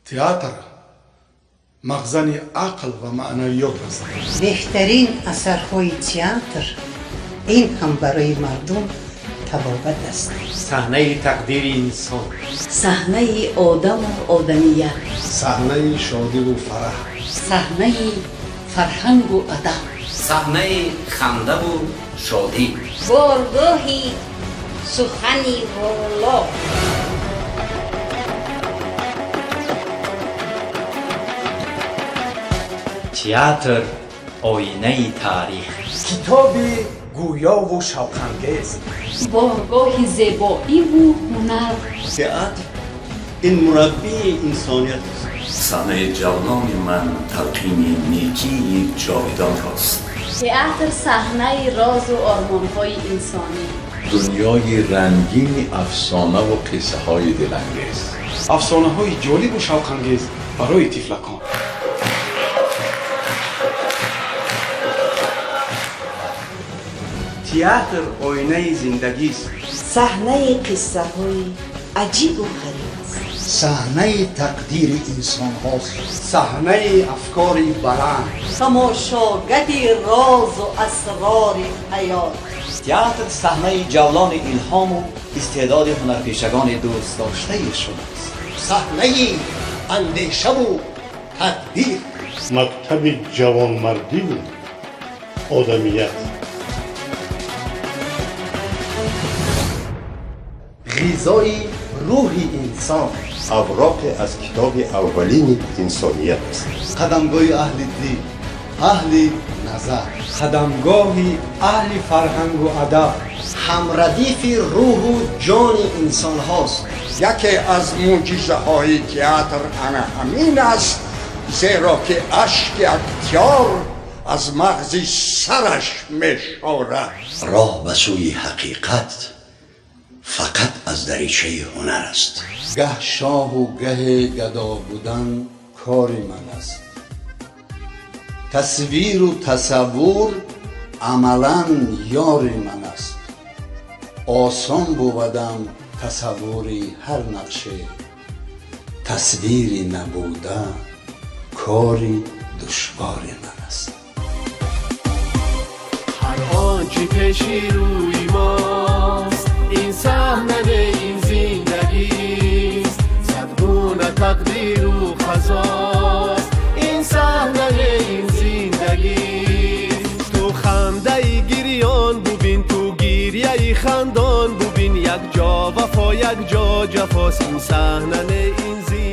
تئاتر مخزن عقل و معنویات است. بهترین اثرهای تئاتر این هم برای مردم تبابت است. صحنه تقدیر انسان، صحنه آدم و آدمیت، صحنه شادی و فرح، صحنه فرهنگ و ادب، صحنه خنده و شادی، بارگاهی سخنی والا. تئاتر آینه تاریخ، کتاب گویا و شوق‌انگیز، بارگاه زیبایی و هنر. تئاتر این مربی انسانیت است. صحنه جوانان من تلقین نیکی جاودان است. تئاتر صحنه راز و آرمان‌های انسانی، دنیای رنگین افسانه و قصه های دلانگیز، افسانه های جالب و شوق انگیز برای طفلکان. تئاتر آینه زندگی است. صحنه قصه های عجیب و غریب است. صحنه تقدیر انسان هاست. صحنه افکار بلند. تماشاگه راز و اسرار حیات. تئاتر صحنه جولان الهام و استعداد هنرپیشگان دوست داشته شده است. صحنه اندیشه و تقدیر. مکتب جوانمردی و آدمیت. غذای روح انسان. اوراق از کتاب اولین انسانیت است. قدمگاه اهل دین، اهل نظر، قدمگاه اهل فرهنگ و ادب، همردیف روح و جان انسان هاست. یکی از معجزه های تئاتر انا همین است، زیرا که اشک اکتیار از مغز سرش می‌شورد. راه به سوی حقیقت فقط از دریچه هنر است. گه شاه و گه گدا بودن کار من است. تصویر و تصور عملا یار من است. آسان بودم تصوری هر نقشه، تصویری نبوده کاری دشوار من است. هر آنچه پیشی روی ماست این صحنه این زندگی است. صدگونه تقدیر و خزاست این صحنه این زندگی است. تو خنده گریان ببین، تو گریه خندان ببین، یک جا وفا یک جا جفاست این صحنه این زندگی.